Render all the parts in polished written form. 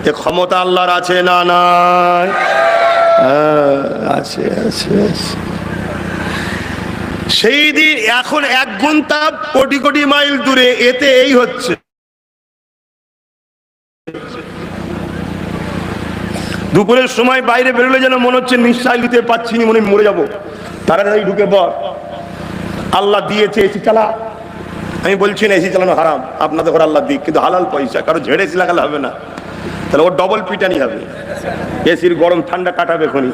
এ ক্ষমতা আল্লাহর আছে না নাই? আছে আছে। সেই দিন এখন 1 ঘন্টা কোটি কোটি মাইল দূরে, এতে এই হচ্ছে। দুপুরের সময় বাইরে বেরোলে যেন মনে হচ্ছে নিঃশ্বাস নিতে পাচ্ছি না, মনে মরে যাবো, তাড়াতাড়ি ঢুকে পড়। আল্লাহ দিয়েছে এসি চালা, আমি বলছি না এসি চালানো হারাম, আপনাদের ঘরে আল্লাহ দিক, কিন্তু হালাল পয়সা, কারো ঝেড়ে এসি লাগালে হবে না, তাহলে ওর ডবল পিটানি হবে, এসির গরম ঠান্ডা কাটাবে খনি,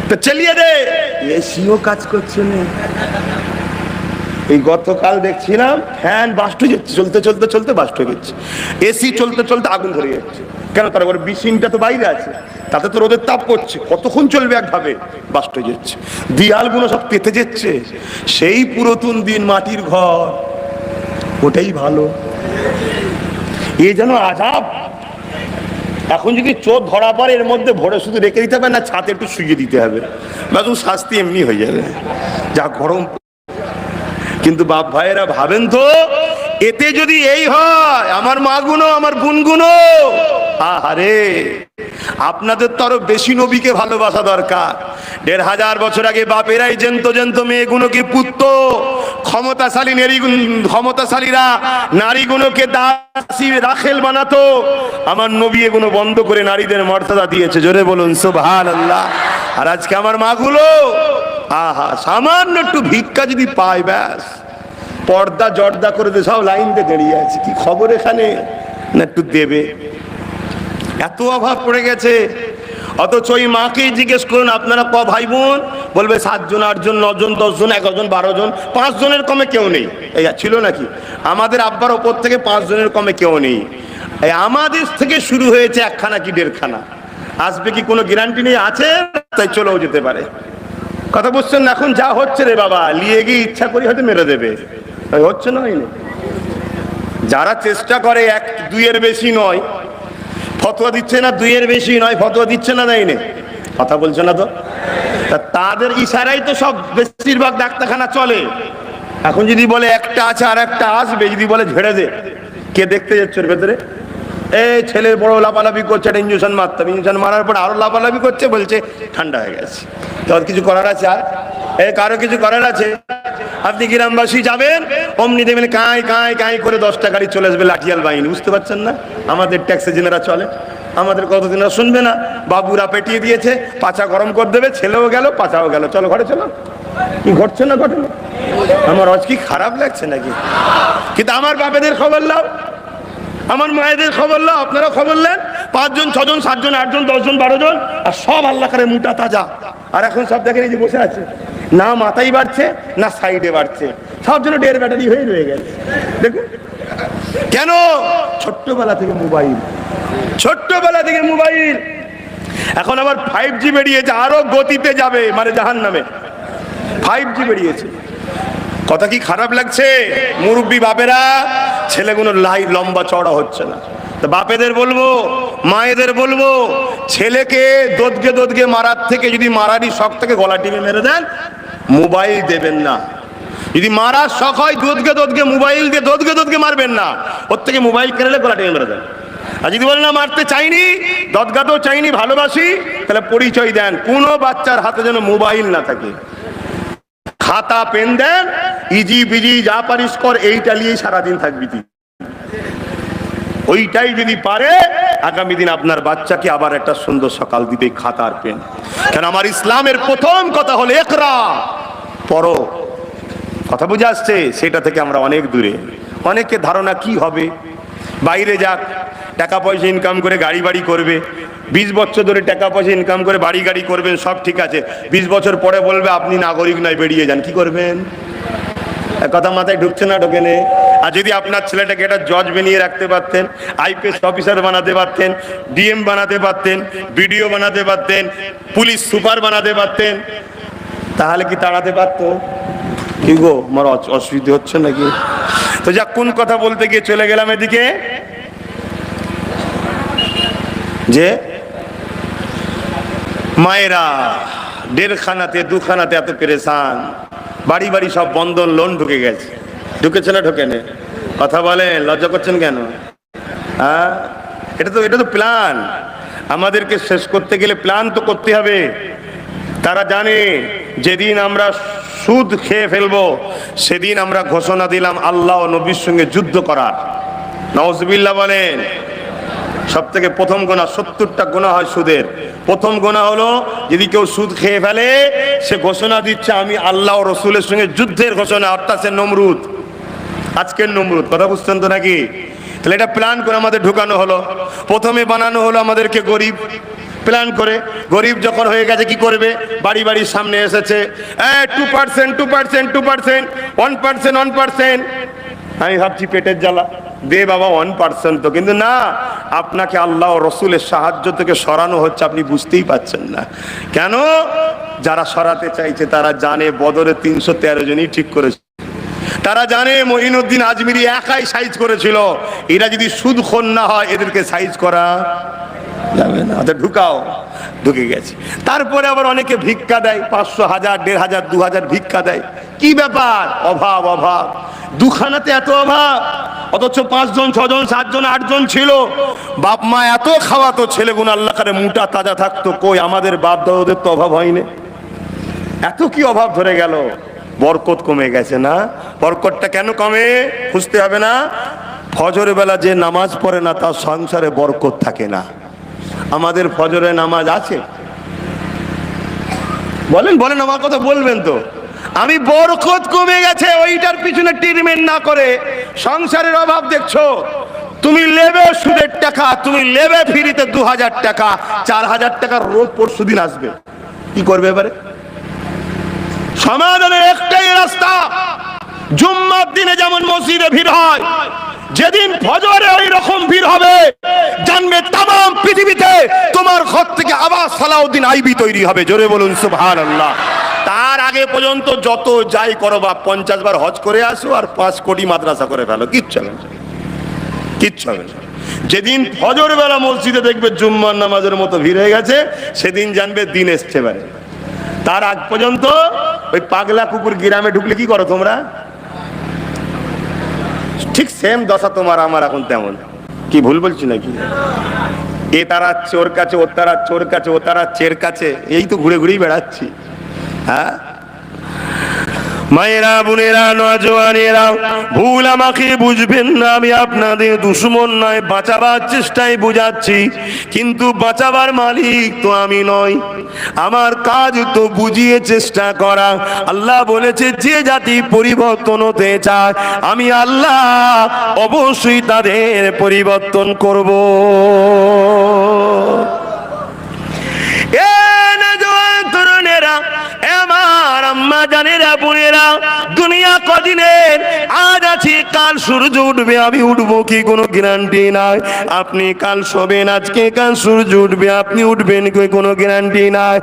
তো চালিয়ে দে। এসিও কাজ করছে না। এই গতকাল দেখছিলাম ফ্যান বাস্ট হয়ে যাচ্ছে, চলতে চলতে চলতে বাস্ট হয়ে যাচ্ছে, এসি চলতে চলতে আগুন ধরে যাচ্ছে। কেন? তার ঘরে মেশিনটা তো বাইরে আছে, তাতে তো রোদের তাপ পড়ছে, কতক্ষণ চলবে একভাবে, বাস্ট হয়ে যাচ্ছে, দিয়ালগুলো সব পেতে যাচ্ছে। সেই পুরাতন দিন মাটির ঘর, ওটাই ভালো। এ যেন আযাব। এখন যদি চোর ধরা পড়ে, এর মধ্যে ভরে শুধু রেখে দিতে হবে না, ছাদে একটু শুয়ে দিতে হবে, বাস শাস্তি এমনি হয়ে যাবে, যা গরম। কিন্তু বাপ ভাইয়েরা ভাবেন তো, এতে যদি এই হয়, আমার মা গুনো, আমার বোন গুনো, আহারে, আপনাদের তো আরো বেশি নবীকে ভালোবাসা দরকার। 1500 বছর আগে বাপেরাই জেন্ত জেন্ত মেয়েগুলোকে পুততো, ক্ষমতাশালীরা নারীগুলোকে দাসী রাখেল বানাতো। আমার নবী এগুলো বন্ধ করে নারীদের মর্যাদা দিয়েছে, জোরে বলুন সুবহানাল্লাহ। আর আজকে আমার মাগুলো, আহা, সামান্য একটু ভিক্ষা যদি পায়, ব্যাস পর্দা জর্দা করে দিয়ে সব লাইন দিয়ে দাঁড়িয়ে আছে, কি খবর এখানে, না একটু দেবে, এত অভাব পড়ে গেছে। অথচ ওই মাকেই জিজ্ঞেস করুন, আপনারা ক ভাই বোন? বলবে 7 জন, 8 জন, 9 জন, 10 জন, 11 জন, 12 জন, 5 জনের কমে কেউ নেই। এই ছিল নাকি? আমাদের আব্বার ওপর থেকে 5 জনের কমে কেউ নেই। এই আমাদের থেকে শুরু হয়েছে 1 খানা কি 1.5 খানা, আসবে কি কোনো গ্যারান্টি নেই, আছে তাই চলেও যেতে পারে। কথা বুঝছেন? এখন যা হচ্ছে রে বাবা, নিয়ে গিয়ে ইচ্ছা করি হয়তো মেরে দেবে, হচ্ছে না, হয়নি। যারা চেষ্টা করে 1, 2 এর বেশি নয়, ফতোয়া দিচ্ছে না, 2 এর বেশি নয়, ফতোয়া দিচ্ছে না, দেয় না, কথা বলছে না তো, তাদের ইশারাই তো সব বেশিরভাগ ডাক্তারখানা চলে। এখন যদি বলে একটা আছে আর একটা আসবে, যদি বলে ঝেড়ে দে, কে দেখতে যাচ্ছে ওর ভেতরে? এই ছেলে বড় লাফালাফি করছে, একটা ইঞ্জেকশন মারতাম, ইঞ্জেকশন মারার পর আরো লাফালাফি করছে, বলছে ঠান্ডা হয়ে গেছে। তোর কিছু করার আছে? আর কারো কিছু করার আছে? আপনি গ্রামবাসী যাবেন, অমনি দেবেন কাঁই কাঁই কাঁই করে 10টা গাড়ি চলে আসবে, লাঠিয়াল বাহিনী, বুঝতে পারছেন না? আমাদের ট্যাক্সে জেনারা চলে, আমাদের কতদিন শুনবে না, বাবুরা পেটিয়ে দিয়েছে, পাচা গরম করে দেবে, ছেলেও গেল পাচাও গেল, চলো ঘরে চলো। কি ঘটছে না ঘটে? আমার আজ কি খারাপ লাগছে নাকি? কিন্তু আমার বাপেদের খবর লাও, আমার মায়েদের খবর লাও, আপনারা খবর নেন, 5 জন, 6 জন, 7 জন, 8 জন, 10 জন, 12 জন, আর সব আল্লাহ করে মোটা তাজা। আর এখন সব দেখেন এই যে বসে আছে, না মাথায় বাড়ছে না সাইডে বাড়ছে, সব জন্য 1.5 ব্যাটারি হয়ে রয়ে গেছে। দেখুন কেন? ছোট্টবেলা থেকে মোবাইল, ছোট্টবেলা থেকে মোবাইল। এখন আবার 5G বেরিয়েছে, আরো গতিতে যাবে, মানে জাহান্নামে 5G বেরিয়েছে। কথা কি খারাপ লাগছে? মুরব্বী বাপেরা, ছেলেগুলো লম্বা চওড়া হচ্ছে না, তো বাপেদের বলবো, মায়েদের বলবো, ছেলেকে দোদকে দোদকে মারার থেকে, যদি মারারই শখ থেকে গলা টিপে মেরে দেন, মোবাইল দেবেন না। যদি মারার শখ হয় দোদকে দোদকে মোবাইল দিয়ে দোদকে দোদকে মারবেন না, ওর থেকে মোবাইল কেড়ে গলা টিপে মেরে দেন। আর যদি বলেন না মারতে চাইনি, দদগাতেও চাইনি, ভালোবাসি, তাহলে পরিচয় দেন। কোনো বাচ্চার হাতে যেন মোবাইল না থাকে, খাতা পেন দেন, ইজি বিজি যা পারিস কর, এইটা নিয়েই সারাদিন থাকবি তুই। ওইটাই যদি পারে, আগামী দিন আপনার বাচ্চাকে আবার একটা সুন্দর সকাল দিবে, খাতা আর পেন। কেন? আমার ইসলামের প্রথম কথা হলো ইকরা, পড়ো। কথা বুঝে আসছে? সেটা থেকে আমরা অনেক দূরে। অনেকের ধারণা কি হবে, বাইরে যাক, টাকা পয়সা ইনকাম করে গাড়ি বাড়ি করবে, 20 বছর ধরে টাকা পয়সা ইনকাম করে বাড়ি গাড়ি করবেন, সব ঠিক আছে। 20 বছর পরে বলবে আপনি নাগরিক নয়, বেরিয়ে যান, কি করবেন? কথা মাথায় ঢুকছে না? ঢোকে নে? আর যদি আপনার ছেলেটাকে একটা জজ বানিয়ে রাখতে পারতেন, IPS অফিসার বানাতে পারতেন, DM বানাতে পারতেন, BDO বানাতে পারতেন, পুলিশ সুপার বানাতে পারতেন, তাহলে কি তাড়াতে পারতো? কি গো, আমার অসুবিধা হচ্ছে নাকি? তো যা, কোন কথা বলতে গিয়ে চলে গেলাম এদিকে, যে মায়েরা 1.5 খানাতে 2 খানাতে এত পেরেশান, বাড়ি বাড়ি সব বন্ধন লোন ঢুকে গেছে। ঢুকেছে না ঢোকে না? কথা বলেন, লজ্জা করছেন কেন? হ্যাঁ, এটা তো প্ল্যান। আমাদেরকে শেষ করতে গেলে প্ল্যান তো করতে হবে। তারা জানে যেদিন আমরা সুদ খেয়ে ফেলবো সেদিন আমরা ঘোষণা দিলাম আল্লাহ ও নবীর সঙ্গে যুদ্ধ করার। নাউজুবিল্লাহ বলেন। সব থেকে প্রথম গুনাহ, 70টা গুনাহ হয় সুদের। প্রথম গুনাহ হলো যদি কেউ সুদ খেয়ে ফেলে সে ঘোষণা দিচ্ছে আমি আল্লাহ ও রসুলের সঙ্গে যুদ্ধের ঘোষণা, অর্থাৎ সে নমরুদ, আজকের নমরুদ। কথা বুঝছেন তো নাকি? তাহলে এটা প্ল্যান করে আমাদের ঢুকানো হলো। প্রথমে বানানো হলো আমাদেরকে গরিব, প্ল্যান করে। গরিব যখন হয়ে গেছে কি করবে, বাড়ি বাড়ির সামনে এসেছে 2%, 2%, 2%, 1%, 1%। আমি ভাবছি পেটের জ্বালা, দে বাবা 1% তো, কিন্তু না, আপনাকে আল্লাহ ও রসুলের সাহায্য থেকে সরানো হচ্ছে, আপনি বুঝতেই পাচ্ছেন না কেন? যারা সরাতে চাইছে তারা জানে বদরে 313 জনই ঠিক করেছে। তারা জানে মঈনুদ্দিন আজমিরি একাই সাইজ করেছিল। এরা যদি সুদখোর না হয় এদেরকে সাইজ করা যাবে না। ওদের ঢুকাও, ঢুকে গেছে। তারপরে আবার অনেকে ভিক্ষা দেয়, 500, 1000, 1500, 2000 ভিক্ষা দেয়। কি ব্যাপার? অভাব, অভাব। দুখানাতে এত অভাব, অথচ 5 জন, 6 জন, 7 জন, 8 জন ছিল। বাপ মা এত খাওয়াতো, ছেলেগুলো আল্লাহ করে মোটা তাজা থাকতো। কই আমাদের বাপ দাদাদের তো অভাব হয়নি। এত কি অভাব ধরে গেল? বরকত কমে গেছে না? বরকতটা কেন কমে খুঁজতে হবে না? ফজরের বেলা যে নামাজ পড়ে না তার সংসারে বরকত থাকে না। আমাদের ফজরে নামাজ আছে? বলেন বলেন, আমার কথা বলবেন তো। আমি বরকত কমে গেছে ওইটার পিছনে ট্রিটমেন্ট না করে সংসারের অভাব দেখছো। তুমি লেবে সুদের টাকা, তুমি লেবে ফ্রিতে 2000 টাকা, 4000 টাকার রোজ পরশু দিন আসবে। কি করবে এবারে? সমাধানের একটাই রাস্তা। জুম্মার দিনে যেমন মসজিদে ভিড় হয়, যেদিন ফজরে ওই রকম ভিড় হবে, জানবে তামাম পৃথিবীতে তোমার ঘর থেকে আবার সালাউদ্দিন আইবি তৈরি হবে। জোরে বলুন সুবহানাল্লাহ। তার আগে পর্যন্ত যত যাই করো বা 50 বার হজ করে আসো আর 5 কোটি মাদ্রাসা করে ফেলো, কিচ্ছু হবে না, কিচ্ছু হবে না। যেদিন ফজর বেলা মসজিদে দেখবে জুম্মার নামাজের মতো ভিড় হয়ে গেছে, সেদিন জানবে দিন এসছে এবারে। তার আগ পর্যন্ত ওই পাগলা কুকুর গ্রামে ঢুকলে কি করো তোমরা? ঠিক সেম দশা তোমার আমার এখন তেমন। কি ভুল বলছি নাকি? এ তারাচ্ছে ওর কাছে, ও তারাচ্ছে ওর কাছে, ও তারাচ্ছে এর কাছে, এই তো ঘুরে ঘুরেই বেড়াচ্ছি। হ্যাঁ মায়েরা, বোনেরা, নওজওয়ানেরা, ভুল আমাকে বুঝবেন না। আমি আপনাদের দুশমন নয়, বাঁচাবার চেষ্টায় বুঝাচ্ছি, কিন্তু বাঁচাবার মালিক তো আমি নই। আমার কাজ তো বুঝিয়ে চেষ্টা করা। আল্লাহ বলেছে যে জাতি পরিবর্তন হতে চায় আমি আল্লাহ অবশ্যই তাদের পরিবর্তন করব। আমার আম্মা জানেরা, বোনেরা, দুনিয়া কদিনের, আজ আছি কাল সূর্য উঠবে, আমি উঠবো কি কোনো গ্যারান্টি নাই। আপনি কাল শোবেন, আজকে কাল সূর্য উঠবে, আপনি উঠবেন কি কোনো গ্যারান্টি নাই।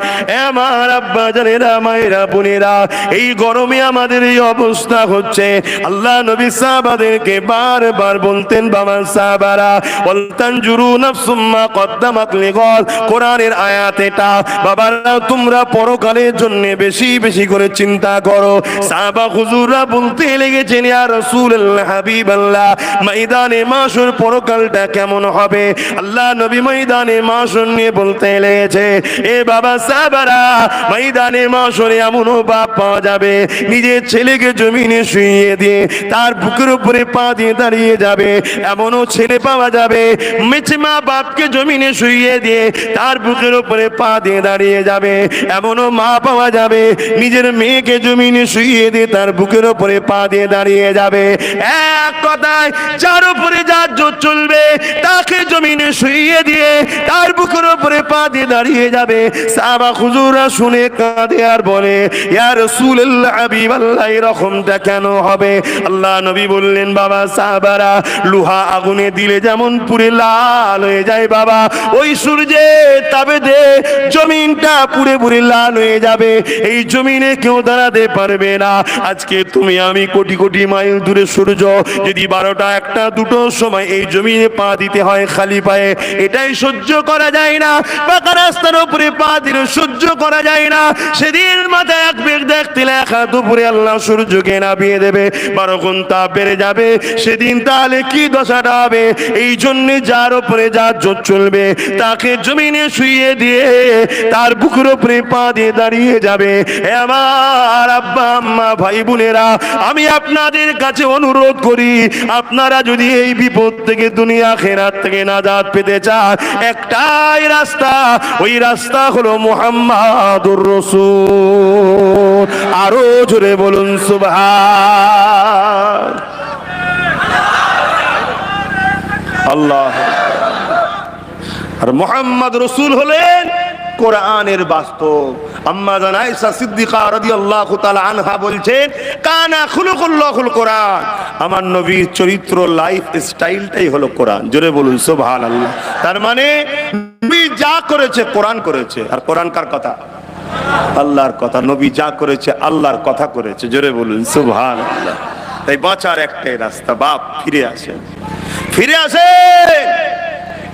আমার আব্বা জানেরা, মায়েরা, বোনেরা, এই গরমে আমাদের এই অবস্থা হচ্ছে। আল্লাহ নবী সাহাবাদেরকে বারবার বলতেন, বাবা সাহাবারা, ওয়ালতানজুরু নাফসুম মা কদ্দামাত লিগাদ। কোরআনের আয়াত এটা। বাবারা তোমরা পরকালের জন্য বেশি বেশি করে চিন্তা করো। সাহাবা হুজুররা বলতে লেগেছেন, ইয়া রাসূলুল্লাহ, হাবিবাল্লাহ, ময়দানে মাশর পরকালটা কেমন হবে? আল্লাহ নবী ময়দানে মাশর নিয়ে বলতে লেগেছে, এ বাবা সাহাবারা, ময়দানে মাশরে এমনও বাপ পাওয়া যাবে নিজের ছেলেকে জমিনে শুইয়ে দিয়ে তার বুকের উপরে পা দিয়ে দাঁড়িয়ে যাবে। এমনও ছেলে পাওয়া যাবে মা বাপকে জমিনে শুইয়ে দিয়ে তার বুকের উপরে পা দিয়ে দাঁড়িয়ে যাবে। এমনও মা পাওয়া যাবে নিজের মেয়েকে জমিনে শুইয়ে দিয়ে তার বুকের উপরে পা দিয়ে দাঁড়িয়ে যাবে। এক কথায় যার উপরে যার জোর চলবে তাকে জমিনে শুইয়ে দিয়ে তার বুকের উপরে পা দিয়ে দাঁড়িয়ে যাবে। সাহাবা হুজুররা শুনে কাঁদে আর বলে, ইয়া রাসূলুল্লাহ, হাবিবাল্লাহ, এরকমটা কেন হবে? আল্লাহ নবী বললেন, বাবা সাহাবারা, লোহা আগুনে দিলে যেমন পুড়ে লাল হয়ে যায় বাবা, ওই সূর্যে তাবে দে জমিনটা পুড়ে পুড়ে লাল হয়ে যাবে। এই জমিনে কেউ দাঁড়াতে পারবে না। আজকে তুমি আমি কোটি কোটি মাইল দূরে সূর্য, যদি 12টা 1টা 2টোর সময় এই জমিনে পা দিতে হয় খালি পায়ে, এটাই সহ্য করা যায় না। পাকা রাস্তার উপরে পা দিলে সহ্য করা যায় না। সেদিন মাথায় এক বেগ দেখতে লেখা দুপুরে আল্লাহ সূর্যকে নামিয়ে দেবে, 12 গুণ তাপ বেড়ে যাবে। সেদিন তাহলে কি দশাটা হবে? এই জন্য যার উপরে যার জোর চলবে তাকে জমিনে শুইয়ে দিয়ে তার বুকের উপরে পা দিয়ে দাঁড়িয়ে যাবে। হে আমার আব্বা আম্মা ভাই বোনেরা, আমি আপনাদের কাছে অনুরোধ করি, আপনারা যদি এই বিপদ থেকে দুনিয়া আখিরাত থেকে নাজাত পেতে চান, একটাই রাস্তা, ওই রাস্তা হলো মুহাম্মাদুর রাসূল। আরো জোরে বলুন সুবহান আল্লাহ। আর মুহাম্মদ রাসূল হলেন কোরআনের বাস্তব। আম্মা জান আয়েশা সিদ্দিকা রাদিয়াল্লাহু তাআলা আনহা বলছেন, কানা খুলুকুল্লাহুল কোরআন, আমার নবীর চরিত্র লাইফ স্টাইলটাই হলো কোরআন। জোরে বলুন সুবহানাল্লাহ। তার মানে নবী যা করেছে কোরআন করেছে। আর কোরআন কার কথা? আল্লাহর কথা। নবী যা করেছে আল্লাহর কথা করেছে। জোরে বলুন সুবহানাল্লাহ। তাই বাঁচার একটাই রাস্তা, বাপ ফিরে আসেন, ফিরে আসেন।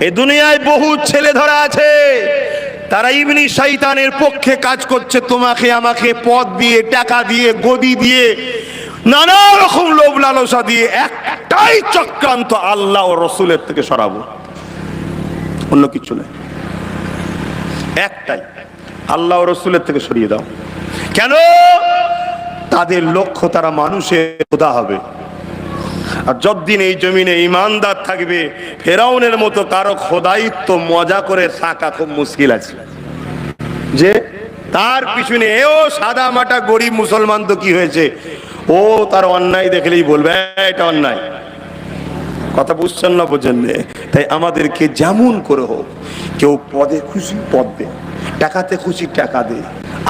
এই দুনিয়ায় বহু ছেলে ধরা আছে, তারা ইবনি শয়তানের পক্ষে কাজ করছে, তোমাকে আমাকে পদ দিয়ে, টাকা দিয়ে, গদি দিয়ে, নানা রকম লোভ লালসা দিয়ে একটাই চক্রান্ত, আল্লাহ ও রসুলের থেকে সরাবো, অন্য কিছু নেই। একটাই, আল্লাহ ও রসুলের থেকে সরিয়ে দাও। কেন? তাদের লক্ষ্য তারা মানুষের খোদা হবে। আর যতদিন এই জমিনে ইমানদার থাকবে, ফেরাউনের মতো কারো খোদায়িত্ব মজা করে থাকা খুব মুশকিল আছে। যে তার পিছনে এও সাদা মাটা গরিব মুসলমান তো কি হয়েছে, ও তার অন্যায় দেখলেই বলবে এটা অন্যায়। কথা বুঝছেন না? বোঝেন? তাই আমাদেরকে যেমন করে হোক, কেউ পদে খুশি পদ দে, টাকাতে খুশি টাকা দে,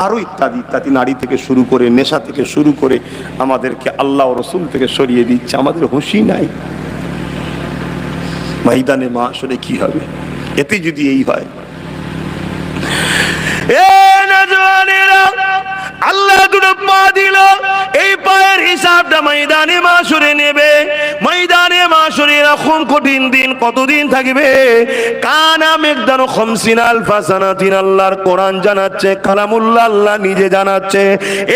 আরো ইত্যাদি ইত্যাদি, নারী থেকে শুরু করে নেশা থেকে শুরু করে আমাদেরকে আল্লাহ ও রসুল থেকে সরিয়ে দিচ্ছে। আমাদের হুঁশই নাই। ময়দানে মাশরে কি হবে এতে যদি এই হয়? আল্লাহ দুটো পা দিল, এই পায়ের হিসাবটা ময়দানে মাশরে নেবে। ময়দানে মাশরে এরকম কঠিন দিন কতদিন থাকবে? কানা মিকদারু 50 আলফা সানাতিন, আল্লাহর কোরআন জানাচ্ছে, কালামুল্লাহ আল্লাহ নিজে জানাচ্ছে।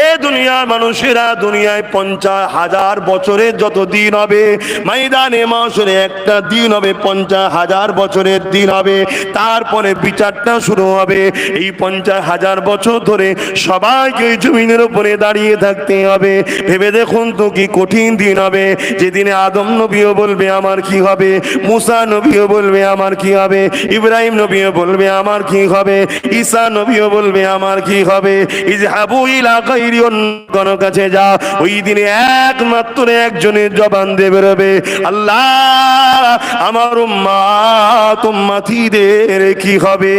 এ দুনিয়ার মানুষেরা, দুনিয়ায় 50,000 বছরের যত দিন হবে, ময়দানে মাশরে একটা দিন হবে 50,000 বছরের দিন হবে। তারপরে বিচারটা শুরু হবে। এই 50,000 বছর ধরে সবাইকে জমিনের উপরে দাঁড়িয়ে থাকতে হবে। ভেবে দেখুন তো কি কঠিন দিন হবে। যেদিনে আদম নবীও বলবে আমার কি হবে, মুসা নবীও বলবে আমার কি হবে, ইব্রাহিম নবীও বলবে আমার কি হবে, ঈসা নবীও বলবে আমার কি হবে। ইযহাবু ইলা গায়রি, অন্য কাছে যা। ওই দিনে একমাত্র একজনের জবান দিয়ে বেরোবে, আল্লাহ আমার উম্মত উম্মতিদের কি হবে।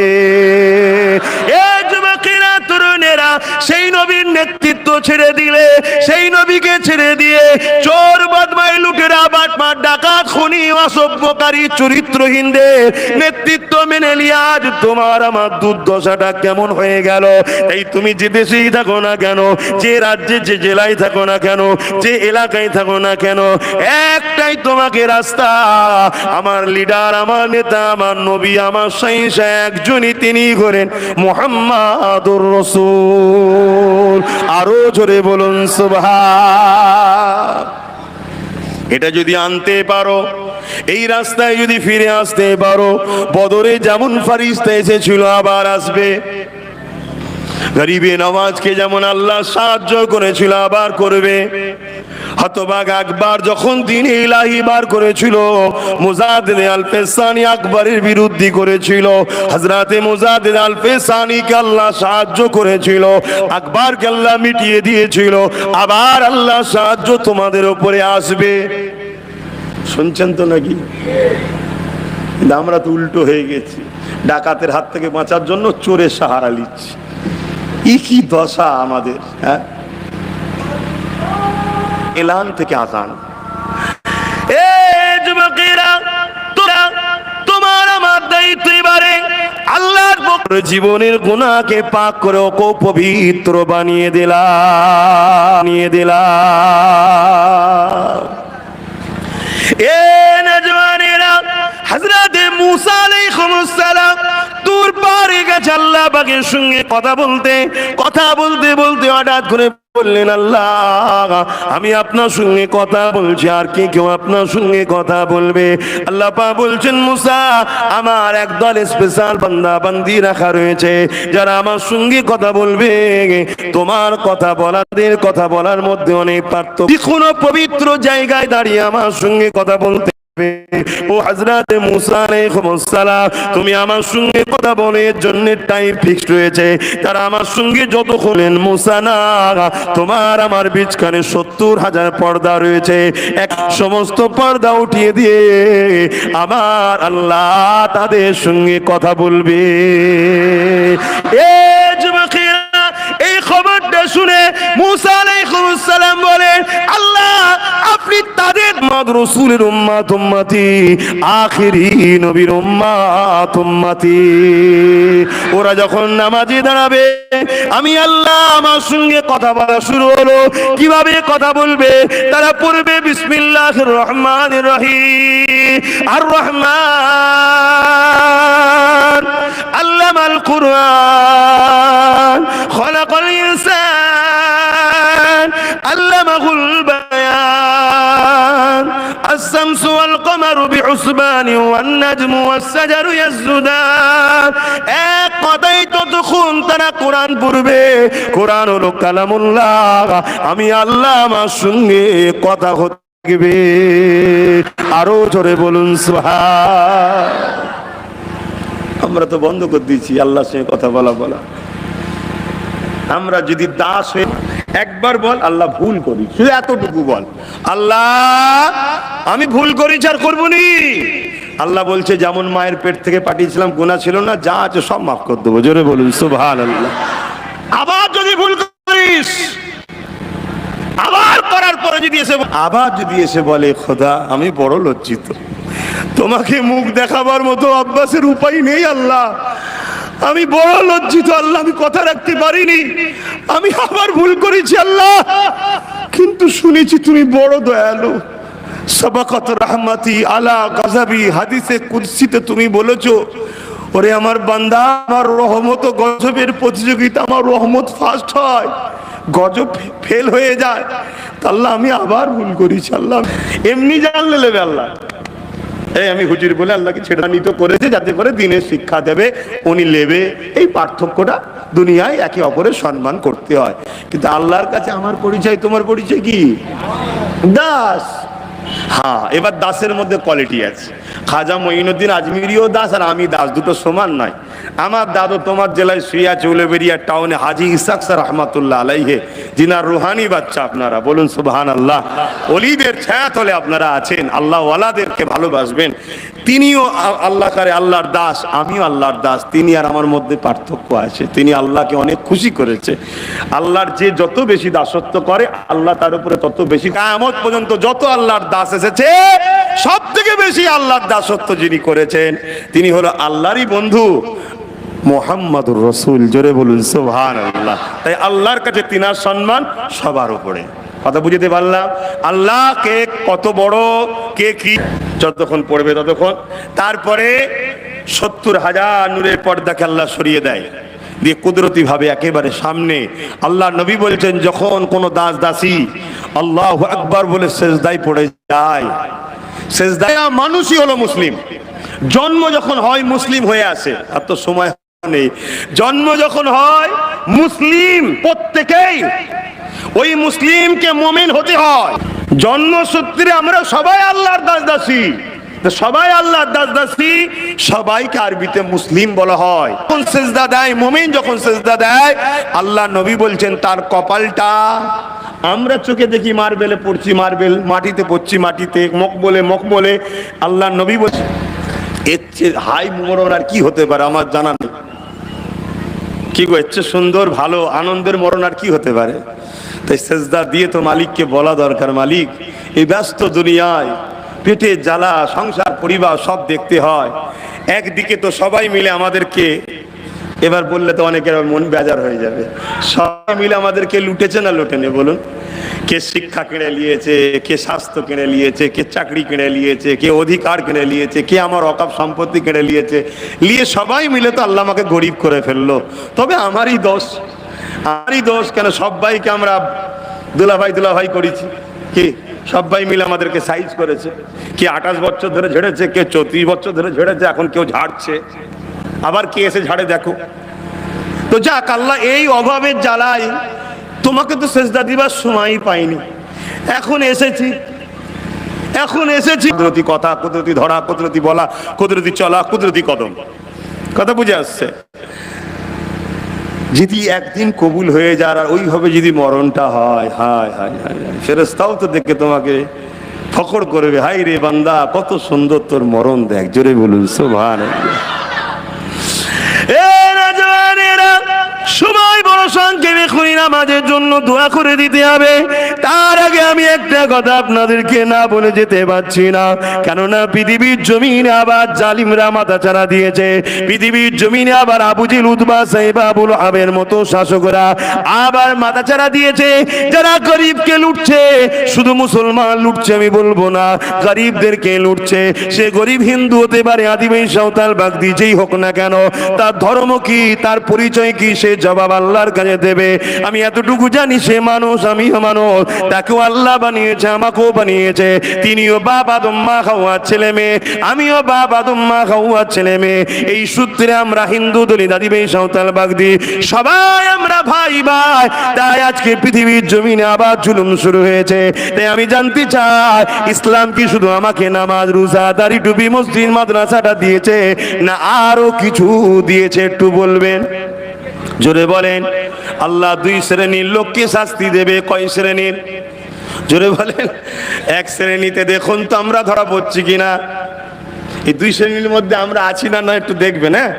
এই যুবকেরা, তরুণেরা, সেই নবীর নেতৃত্ব ছেড়ে দিলে, সেই নবীকে ছেড়ে দিয়ে চোর বদমাই লুটেরা বাটপার ডাকাত খুনি অসভ্যকারী চরিত্রহীনদের নেতৃত্ব মেনে নিয়ে আজ তোমার আমার দুর্দশাটা কেমন হয়ে গেল। এই তুমি যে দেশেই থাকো না কেন, যে রাজ্যে যে জেলায় থাকো না কেন, যে এলাকায় থাকো না কেন, একটাই তোমাকে রাস্তা। আমার লিডার, আমার নেতা, আমার নবী, আমার শাইখ একজনই, তিনি করেন মুহাম্মাদুর রাসূল। আরো জোরে বলুন সুবহান। এটা যদি আনতে পারো, এই রাস্তায় যদি ফিরে আসতে পারো, বদরে যেমন ফারিস্তা এসেছিল আবার আসবে। গরিবে নওয়াজকে যেমন আল্লাহ সাহায্য করেছিল আবার করবে। হতবাগ আকবর যখন দ্বীন ইলাহি বার করেছিল, মুজাদ্দিদ আল-ফেসানি আকবরের বিরুদ্ধে করেছিল, হযরতে মুজাদ্দিদ আল-ফেসানিকে আল্লাহ সাহায্য করেছিল, আকবরকে আল্লাহ মিটিয়ে দিয়েছিল। আবার আল্লাহ সাহায্য তোমাদের উপরে আসবে। শুনছেন তো নাকি? কিন্তু আমরা তো উল্টো হয়ে গেছি, ডাকাতের হাত থেকে বাঁচার জন্য চোরের সাহারা নিচ্ছি। কি দশা আমাদের! হ্যাঁ, এলান থেকে আজান। এ যুবকেরা, তোমার আমার দায়িত্ব এবারে আল্লাহর পক্ষে জীবনের গুনাহকে পাক করে ওকে পবিত্র বানিয়ে দিলাম। এ নজওয়ানেরা, হযরত মুসা আলাইহিস সালাম তুর পারে গেছে আল্লাহ পাকের সঙ্গে কথা বলতে বলতে হঠাৎ করে বললেন, আল্লাহ আমি আপনার সঙ্গে কথা বলছি, আর কে কেউ আপনার সঙ্গে কথা বলবে? আল্লাহ পাক বলছেন, মুসা আমার একদল স্পেশাল বান্দা বান্দি রাখা রয়েছে, যারা আমার সঙ্গে কথা বলবে। তোমার কথা বলার মধ্যে অনেক পার্থক্য। কোনো পবিত্র জায়গায় দাঁড়িয়ে আমার সঙ্গে কথা বলতে ও হযরত মুসা আলাইহিস সালাম, তুমি আমার সঙ্গে কথা বলার জন্য টাইম ফিক্সড রয়েছে। তারা আমার সঙ্গে যত খোলেন, মুসা না, তোমার আমার বিচখানে 70,000 পর্দা রয়েছে, এক সমস্ত পর্দা উঠিয়ে দিয়ে আমার আল্লাহ তাদের সঙ্গে কথা বলবে। এই যুবকেরা, এই খবরটা শুনে মুসা আলাইহিস সালাম বলেন, আল্লাহ আপনি তাদের রাসূলের উম্মত উম্মতি, আখিরি নবীর উম্মত উম্মতি। ওরা যখন নামাজে দাঁড়াবে, আমি আল্লাহ আমার সঙ্গে কথা বলা শুরু হলো। কিভাবে কথা বলবে? তারা পড়বে বিসমিল্লাহির রহমানির রহিম। আর রহমান আল্লামাল কুরআন, খলাকাল ইনসান, আল্লামাহুল বায়ান, الشمس والقمر بحسبان والنجم والشجر يسجدان। এক কথাই ততক্ষণ তারা কোরআন পড়বে। কোরআন হলো কালামুল্লাহ। আমি আল্লাহ আমার সঙ্গে কথা হবে। আরো জোরে বলুন সুবহান। আমরা তো বন্ধ করে দিয়েছি আল্লাহর সঙ্গে কথা বলা। আমরা যদি দাস হয়ে একবার বল, আল্লাহ ভুল করি, শুধু এতটুকু বল, আল্লাহ আমি ভুল করেছি আর করবো নি। আল্লাহ বলছে, যেমন মায়ের পেট থেকে পাঠিয়েছিলাম, গুনাহ ছিল না, যা আছে সব মাফ করে দেবো। জোরে বলুন সুবহানাল্লাহ। আবার যদি ভুল করিস, আবার করার পরে যদি এসে বলে, খোদা আমি বড় লজ্জিত, তোমাকে মুখ দেখাবার মতো আব্বাসের উপায় নেই আল্লাহ, আমি বড় লজ্জিত আল্লাহ, আমি কথা রাখতে পারিনি, আমি আবার ভুল করেছি আল্লাহ, কিন্তু শুনেছি তুমি বড় দয়ালু, সাবাকাত রাহমাতি আলা গাযাবি। হাদিসে কুদসিতে তুমি বলেছো, ওরে আমার বান্দা, আমার রহমত ও গজবের প্রতিযোগিতা, আমার রহমত ফার্স্ট হয়, গজব ফেল হয়ে যায়। আল্লাহ আমি আবার ভুল করেছি আল্লাহ। এমনি জানলে নেবে আল্লাহ, এই আমি হুজুর বলে আল্লাহকে ছেড়ে নিত করেছে, যাতে করে দিনের শিক্ষা দেবে, উনি নেবে। এই পার্থক্যটা দুনিয়ায় একে অপরের সম্মান করতে হয়। কিন্তু আল্লাহর কাছে আমার পরিচয়, তোমার পরিচয় কি? দাস। হ্যাঁ, এবার দাসের মধ্যে কোয়ালিটি আছে। খাজা মঈনুদ্দিন আজমিরিও দাস, আর আমি দাস, দুটো সমান নয়। আমার দাদু তোমার জেলায় শুয়ে আছে উলুবেড়িয়া টাউনে, হাজী ইসহাক স্যার রহমাতুল্লাহ আলাইহি, যিনার রুহানি বাচ্চা আপনারা, বলুন সুবহানাল্লাহ। ওলিদের ছায়াতলে আপনারা আছেন, আল্লাহ ওয়ালাদেরকে ভালোবাসবেন। তিনিও আল্লাহ করে আল্লাহর দাস, আমিও আল্লাহর দাস। তিনি আর আমার মধ্যে পার্থক্য আছে, তিনি আল্লাহকে অনেক খুশি করেছে। আল্লাহর যে যত বেশি দাসত্ব করে, আল্লাহ তার উপরে তত বেশি। কিয়ামত পর্যন্ত যত আল্লাহর দাস এসেছে, সব থেকে বেশি আল্লাহর দাসত্ব যিনি করেছেন, তিনি হলো আল্লাহরই বন্ধু মুহাম্মাদুর রাসূল। জোরে বলুন সুবহানাল্লাহ। তাই আল্লাহর কাছে তিনার সম্মান সবার উপরে। কথা বুঝতে পারলাম? আল্লাহ কে কত বড়, কে কি, যতক্ষণ পড়বে ততক্ষণ। তারপরে 70,000 নূরের পর্দাকে আল্লাহ সরিয়ে দেয়, দিয়ে কুদরতি ভাবে একেবারে সামনে আল্লাহ নবী বলছেন, যখন কোন দাস দাসী আল্লাহু আকবার বলে সেজদায় পড়ে যায়, সেজদায় মানুষই হলো মুসলিম। জন্ম যখন হয় মুসলিম হয়ে আসে, আর তো সময় নেই। জন্ম যখন হয় মুসলিম, প্রত্যেকেই ওই মুসলিমকে মুমিন হতে হয়। জন্মসূত্রে আমরা সবাই আল্লাহর দাস দাসী, সবাই আল্লাহর দাস দাসী, সবাইকে আরবিতে মুসলিম বলা হয়। যখন সেজদা দেয় মুমিন, যখন সেজদা দেয়, আল্লাহ নবী বলছেন তার কপালটা, আমরা চোখে দেখি মার্বেলে পড়ছি মার্বেল, মাটিতে পড়ছি মাটিতে, মকবলে। আল্লাহ নবী বলছেন এর চেয়ে হাই মরণ আর কি হতে পারে আমার জানা নেই। কি গো, এর চেয়ে সুন্দর ভালো আনন্দের মরণ আর কি হতে পারে? তাই সেজদা দিয়ে তো মালিককে বলা দরকার, মালিক এই ব্যস্ত দুনিয়ায় পেটে জ্বালা, সংসার পরিবার সব দেখতে হয়, একদিকে তো সবাই মিলে আমাদেরকে, এবার বললে তো অনেকের মন বেজার হয়ে যাবে, সবাই মিলে আমাদেরকে লুটেছে না লুটেনে বলুন? কে শিক্ষা কিনে নিয়েছে, কে স্বাস্থ্য কিনে নিয়েছে, কে চাকরি কিনে নিয়েছে, কে অধিকার কিনে নিয়েছে, কে আমার অকাপ সম্পত্তি কিনে নিয়েছে, নিয়ে সবাই মিলে তো আল্লাহ আমাকে গরিব করে ফেললো। তবে আমারই দোষ, কেন সবাইকে আমরা দুলাভাই করেছি, কি সবাই মিলে আমাদেরকে সাইজ করেছে। কে 28 বছর ধরে ঝেড়েছে, কে 34 বছর ধরে ঝেড়েছে, এখন কেউ ঝাড়ছে, আবার কে এসে ঝাড়ে দেখো। তো যাক, আল্লাহ এই অভাবের জ্বালাই তোমাকে তো সেজদা দিবার সময় পাইনি, এখন এসেছি। কুদরতি কথা, কুদরতি ধরা, কুদরতি বলা, কুদরতি চলা, কুদরতি কদম, কথা বুঝে আসছে। যদি একদিন কবুল হয়ে যায় আর ওইভাবে যদি মরণটা হয়, হায় হায় হায়, ফেরেশতাও তো দেখে তোমাকে ফখর করবে, হাই রে বান্দা কত সুন্দর তোর মরণ, দেখ। জোরে বলুন সুবহানাল্লাহ। সময় বড় সংক্ষেপে, খুনি নামাজের জন্য দোয়া করে দিতে হবে। তার আগে আমি একটা কথা আপনাদেরকে না বলে যেতে পারছি না, কেননা পৃথিবীর জমিনে আবার জালিমরা মাথাচাড়া দিয়েছে। পৃথিবীর জমিনে আবার আবু জেহেল, উতবা, সাইবা, আবুল আহাবের মতো শাসকরা আবার মাথাচাড়া দিয়েছে। যারা গরিবকে লুটছে, শুধু মুসলমান লুটছে আমি বলবো না, গরিবদেরকে লুটছে। সে গরিব হিন্দু হতে পারে, আদিবাসী, সাঁওতাল, বাগদি, যেই হোক না কেন, তার ধর্ম কি, তার পরিচয় কি, সে জবাব আল্লাহর কাছে দেবে। আমি এতটুকু জানি, সে মানুষ, আমিও মানুষ, তাকেও আল্লাহ বানিয়েছে, আমাকেও বানিয়েছে। তিনিও বাপ আদম, মা হাওয়ার ছেলে মেয়ে, আমিও বাপ আদম, মা হাওয়ার ছেলে মেয়ে। এই সূত্রে আমরা হিন্দু, দলিত, আদিবাসী, সাঁওতাল, বাগদি সবাই আমরা ভাই ভাই। তাই আজকে পৃথিবীর জমিনে আবার জুলুম শুরু হয়েছে। তাই আমি জানতে চাই, ইসলাম কি শুধু আমাকে নামাজ, রোজা, দাড়ি, টুপি, মসজিদ, মাদ্রাসাটা দিয়েছে, না আরো কিছু দিয়েছে? একটু বলবেন, জোরে বলেন। আল্লাহ দুই শ্রেণীর লোককে শাস্তি দেবে। কয় শ্রেণীর? জোরে বলেন। এক শ্রেণীতে দেখুন তো আমরা ধরা পড়ছি কিনা। এই দুই শ্রেণীর মধ্যে আমরা আছি না, না একটু দেখবেন। হ্যাঁ,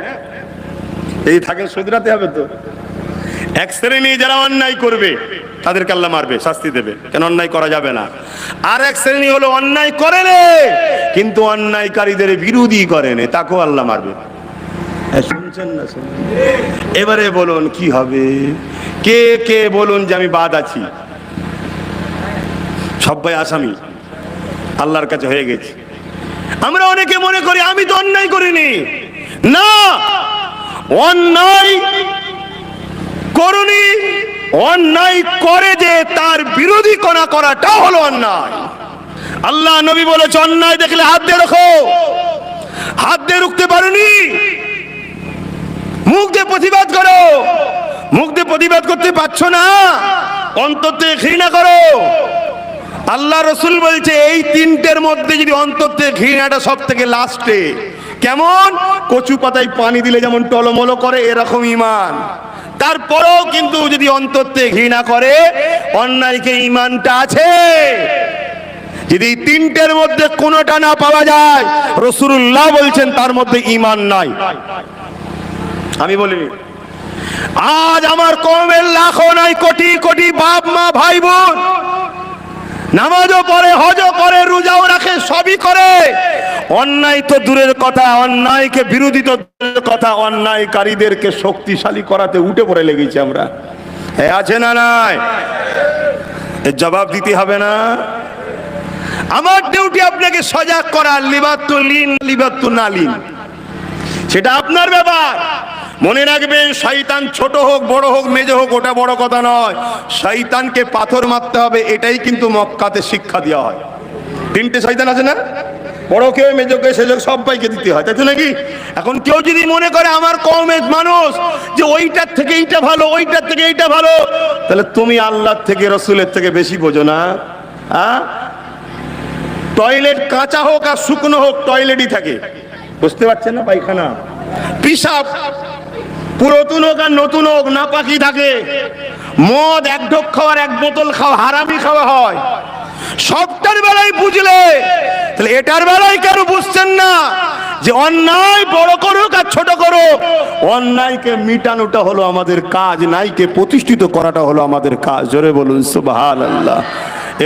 এই থাকেন, শুধরাতে হবে তো। এক শ্রেণী যারা অন্যায় করবে তাদেরকে আল্লাহ মারবে, শাস্তি দেবে, কেন অন্যায় করা যাবে না। আর এক শ্রেণী হলো অন্যায় করে নে, কিন্তু অন্যায়কারীদের বিরোধী করে নে, তাকেও আল্লাহ মারবে। শুনছেন না? এবারে বলুন কি হবে? কে কে বলুন যে আমি বাদ আছি? সবাই আসামি আল্লাহর কাছে হয়ে গেছি। আমরা অনেকে মনে করি আমি তো অন্যায় করিনি। না, অন্যায় করুনি, অন্যায় করে যে তার বিরোধী করাটা হলো অন্যায়। আল্লাহ নবী বলেছে, অন্যায় দেখলে হাত দিয়ে রাখো। হাত দিয়ে রুখতে পারোনি, মুখ দিয়ে প্রতিবাদ করো। মুখ দিয়ে প্রতিবাদ করতে পারছো না, অন্তর থেকে ঘৃণা করো। আল্লাহ রসুল বলছে, এই তিনটের মধ্যে যদি অন্তর থেকে ঘৃণাটা সব থেকে লাস্টে। কেমন? কচু পাতায় পানি দিলে যেমন টলমলো করে, এরকম ঈমান। তারপরেও কিন্তু যদি অন্তর থেকে ঘৃণা করে, অন্যায়কে ঈমানটা আছে। যদি তিনটের মধ্যে কোনোটা না পাওয়া যায়, রাসূলুল্লাহ বলছেন তার মধ্যে ঈমান নাই। আমি বলিনি। আজ আমার কওমের লাখো নাই, কোটি কোটি বাপ মা ভাই বোন নামাজও পড়ে, হজও করে, রোজাও রাখে, সবই করে। অন্যায় তো দূরের কথা, অন্যায়কে বিরোধিতা দূরের কথা, অন্যায়কারীদেরকে শক্তিশালী করাতে উঠে পড়ে লেগেছি আমরা। আছে না নাই? এর জবাব দিতে হবে না? আমার ডিউটি আপনাকে সজাগ করা। লিবাতু লিন, লিবাতু না লিন, সেটা আপনার ব্যাপার। মনে রাখবেন, শয়তান ছোট হোক, বড় হোক, মেজো হোক, ওটা বড় কথা নয়। শয়তানকে পাথর মারতে হবে, এটাই কিন্তু মক্কাতে শিক্ষা দেওয়া হয়। তিনটে শয়তান আছে না, বড়কে, মেজোকে, সেজোকে, সবাইকে দিতে হয়, তাই তো নাকি? এখন কেউ যদি মনে করে আমার কওমের মানুষ যে ওইটার থেকে এইটা ভালো, ওইটার থেকে এইটা ভালো, তাহলে তুমি আল্লাহর থেকে, রসুলের থেকে বেশি বোঝো না। টয়লেট কাঁচা হোক আর শুকনো হোক, টয়লেটই থাকে, বুঝতে পারছেন না? পায়খানা, পিসাব, পুরাতন হোক আর নতুন হোক, নাপাকি থাকে। মদ এক ঢোক খাওয়ার এক বোতল খাওয়া হারামি খাওয়া হয়। সবটার বেলায় বুঝলে, তাহলে এটার বেলায় কেন বুঝছেন না যে অন্যায় বড় করুক আর ছোট করুক, অন্যায়কে মিটানোটা হলো আমাদের কাজ, ন্যায়কে প্রতিষ্ঠিত করাটা হলো আমাদের কাজ। জোরে বলুন সুবহানাল্লাহ।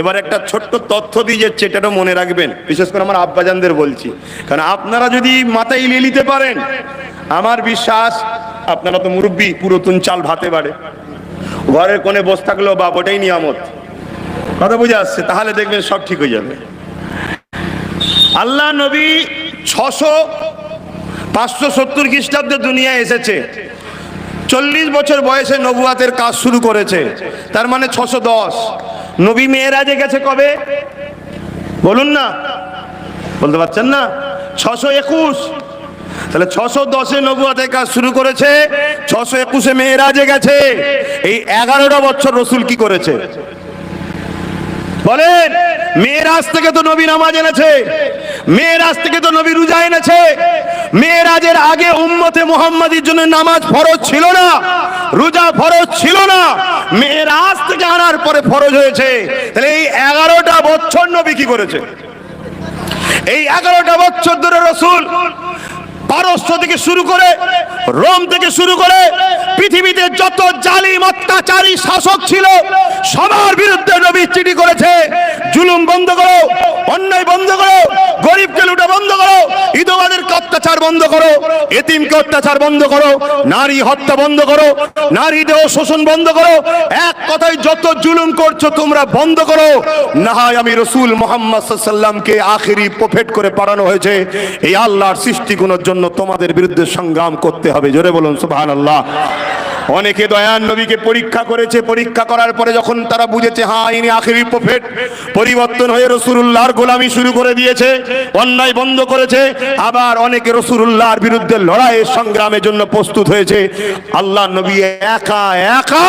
এবার একটা ছোট্ট তথ্য দিয়ে যাচ্ছে, এটাও মনে রাখবেন, বিশেষ করে আমার আব্বাজানদের বলছি, কারণ আপনারা যদি মাথায় নিয়ে নিতে পারেন, আমার বিশ্বাস আপনারা তো মুরব্বী, পুরাতন চাল ভাতে বাড়ে, ঘরের কোণে বসে থাকলেও বাপ, ওটাই নিয়ামত। কথা বুঝে আসছে? তাহলে দেখবেন সব ঠিক হয়ে যাবে। আল্লাহ নবী 570 খ্রিস্টাব্দে দুনিয়ায় এসেছে, 40 বছর বয়সে নবুয়াতের কাজ শুরু করেছে, তার মানে 610। নবী মেরাজে গেছে কবে বলুন না, বলতে পারছেন না? 621। তাহলে 610-এ নবুয়াতের কাজ শুরু করেছে, 621-এ মেরাজে গেছে। এই 11টা বছর রসুল কি করেছে বলেন? মেরাজ থেকে তো নবী নামাজ এনেছে, মেরাজ থেকে তো নবী রোজা এনেছে। মেরাজের আগে উম্মতে মুহাম্মাদির জন্য নামাজ ফরজ ছিল না, রোজা ফরজ ছিল না, মেরাজ থেকে আনার পরে ফরজ হয়েছে। তাহলে এই 11টা বছর নবী কি করেছে? এই 11টা বছর ধরে রসুল পারস্য থেকে শুরু করে, রোম থেকে শুরু করে পৃথিবীতে যত জালিম অত্যাচারী শাসক ছিল সবার বিরুদ্ধে নবী চিঠি করেছে, জুলুম বন্ধ করো, অন্যায় বন্ধ করো, গরিবকে লুটা বন্ধ করো, বিধবাদেরকে অত্যাচার বন্ধ করো, এতিমকে অত্যাচার বন্ধ করো, নারী হত্যা বন্ধ করো, নারী দেহ শোষণ বন্ধ করো। এক কথায় যত জুলুম করছো তোমরা বন্ধ করো, না হয় আমি রসুল মুহাম্মদ সাল্লাল্লাহু আলাইহি ওয়াসাল্লামকে আখেরি প্রফেট করে পাঠানো হয়েছে, এই আল্লাহর সৃষ্টিগুলোর জন্য তোমাদের বিরুদ্ধে সংগ্রাম করতে হবে। জোরে বলুন সুবহানাল্লাহ। অনেকে দয়ান নবীকে পরীক্ষা করেছে, পরীক্ষা করার পরে যখন তারা বুঝেছে হ্যাঁ ইনি আখেরি প্রফেট, পরিবর্তন হয়ে রাসূলুল্লাহর গোলামি শুরু করে দিয়েছে, অন্যায় বন্ধ করেছে। আবার অনেকে রাসূলুল্লাহর বিরুদ্ধে লড়াইয়ের সংগ্রামের জন্য প্রস্তুত হয়েছে। আল্লাহ নবী একা একা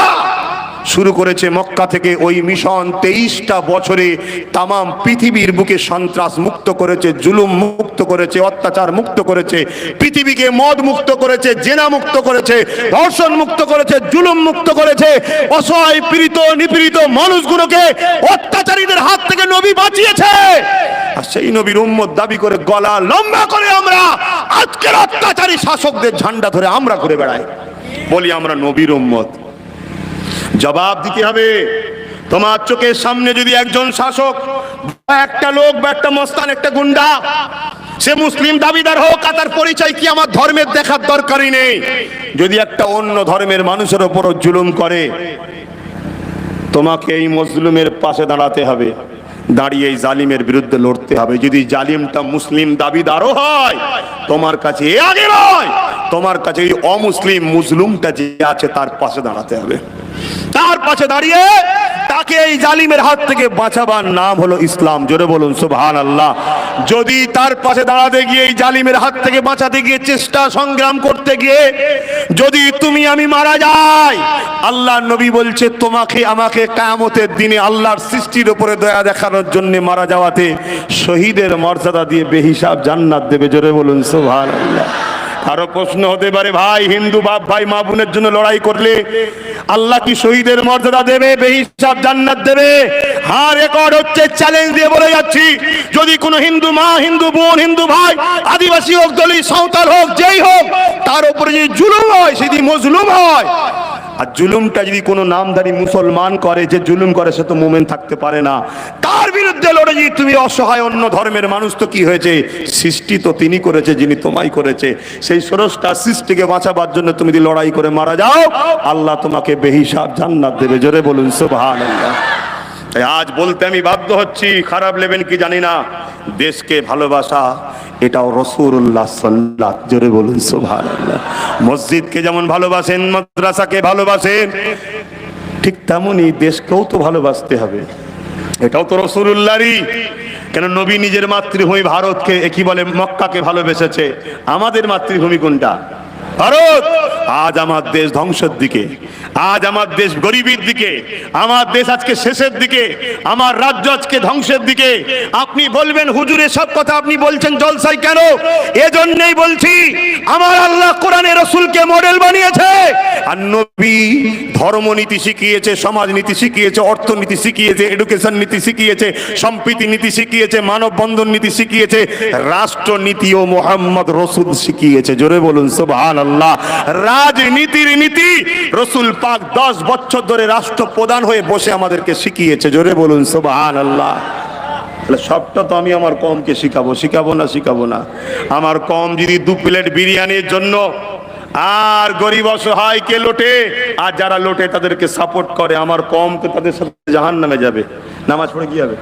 শুরু করেছে মক্কা থেকে ওই মিশন। 23টা বছরে তামাম পৃথিবীর বুকে সন্ত্রাস মুক্ত করেছে, জুলুম মুক্ত করেছে, অত্যাচার মুক্ত করেছে, পৃথিবীকে মদ মুক্ত করেছে, জেনা মুক্ত করেছে, ধর্ষণ মুক্ত করেছে, জুলুম মুক্ত করেছে। অসহায় পীড়িত নিপীড়িত মানুষগুলোকে অত্যাচারীদের হাত থেকে নবী বাঁচিয়েছে। আর সেই নবীর উম্মত দাবি করে গলা লম্বা করে আমরা আজকের অত্যাচারী শাসকদের ঝান্ডা ধরে আমরা ঘুরে বেড়াই, বলি আমরা নবীর উম্মত। জবাব দিতে হবে। তোমার চোখের সামনে যদি একজন শাসক বা একটা লোক বা একটা মস্তান, একটা গুন্ডা, সে মুসলিম দাবিদার হোক, আর তার পরিচয় কি আমার ধর্মের দেখার দরকারই নেই, যদি একটা অন্য ধর্মের মানুষের উপর জুলুম করে, তোমাকে এই মজলুমের পাশে দাঁড়াতে হবে, দাঁড়িয়ে এই জালিমের বিরুদ্ধে লড়তে হবে। যদি জালিমটা মুসলিম দাবিদারও হয়, তোমার কাছে এ আগে নয়, তোমার কাছে এই অমুসলিম মুসলিমটা যে আছে তার পাশে দাঁড়াতে হবে। তার পাশে দাঁড়িয়ে তাকে এই জালিমের হাত থেকে বাঁচাবার নাম হলো ইসলাম। জোরে বলুন সুবহানাল্লাহ। যদি তার পাশে দাঁড়াতে গিয়ে এই জালিমের হাত থেকে বাঁচাতে গিয়ে চেষ্টা সংগ্রাম করতে গিয়ে যদি তুমি আমি মারা যাই, আল্লাহ নবী বলছে তোমাকে আমাকে কিয়ামতের দিনে আল্লাহর সৃষ্টির উপরে দয়া দেখানোর জন্য মারা যাওয়াতে শহীদের মর্যাদা দিয়ে বেহিসাব জান্নাত দেবে। জোরে বলুন সুবহানাল্লাহ। আরো প্রশ্ন হতে পারে, ভাই হিন্দু বাপ ভাই মা বোনের জন্য লড়াই করলে আল্লাহ কি শহীদের মর্যাদা দেবে, বেহিসাব জান্নাত দেবে? হ্যাঁ, রেকর্ড হচ্ছে, চ্যালেঞ্জ দিয়ে বলে যাচ্ছি, যদি কোনো হিন্দু মা, হিন্দু বোন, হিন্দু ভাই, আদিবাসী হোক, দলিত, সাঁওতাল হোক, যেই হোক, তার উপরে যদি জুলুম হয়, সেটি মজলুম হয়। আর জুলুমটা যদি কোনো নামধারী মুসলমান করে, যে জুলুম করে সে তো মুমিন থাকতে পারে না, তার বিরুদ্ধে লড়ে যদি তুমি অসহায় অন্য ধর্মের মানুষ, তো কি হয়েছে? সৃষ্টি তো তিনি করেছে যিনি তোমায় করেছে, সেই স্রষ্টা সৃষ্টিকে বাঁচাবার জন্য তুমি যদি লড়াই করে মারা যাও, আল্লাহ তোমাকে বেহিসাব জান্নাত দেবে। জোরে বলুন সুবহানাল্লাহ। আজ বলতে আমি বাধ্য হচ্ছি, খারাপ নেবেন কি জানি না, দেশকে ভালোবাসা এটাও রাসূলুল্লাহ সাল্লাল্লাহু আলাইহি। জোরে বলুন সুবহানাল্লাহ। মসজিদকে যেমন ভালোবাসেন, মাদ্রাসাকে ভালোবাসেন, ঠিক তেমনই দেশকেও তো ভালোবাসতে হবে, এটাও তো রাসূলুল্লাহরই। কেন নবী নিজের মাতৃভূমি ভারতকে কি বলে, মক্কাকে ভালোবেসেছে। আমাদের মাতৃভূমি কোনটা? ভারত। আজ আমার দেশ ধ্বংসের দিকে, আজ আমার দেশ গরিবের দিকে, আমার দেশ আজকে শেষের দিকে, আমার রাজ্য আজকে ধ্বংসের দিকে। আপনি বলবেন হুজুরের সব কথা আপনি বলছেন জলসায় কেন? এজন্যই বলছি, আমার আল্লাহ কোরআনে রাসূলকে মডেল বানিয়েছে, আর নবী ধর্মনীতি শিখিয়েছে, সমাজনীতি শিখিয়েছে, অর্থনীতি শিখিয়েছে, এডুকেশন নীতি শিখিয়েছে, সম্প্রীতি নীতি শিখিয়েছে, মানব বন্ধন নীতি শিখিয়েছে, রাষ্ট্রনীতিও মুহাম্মদ রাসূল শিখিয়েছে। জোরে বলুন সুবহানাল্লাহ। রাজনীতির নীতি রাসূল পাক 10 বছর ধরে রাষ্ট্রপ্রধান হয়ে বসে আমাদেরকে শিখিয়েছে। জোরে বলুন সুবহানাল্লাহ। সবটা তো আমি আমার কমকে শিখাবো না? আমার কম যদি 2 প্লেট বিরিয়ানির জন্য আর গরিব অসহায়কে লোটে, আর যারা লোটে তাদেরকে সাপোর্ট করে, আমার কম তো তাদের সাথে জাহান্নামে যাবে। নামাজ পড়ে কি হবে?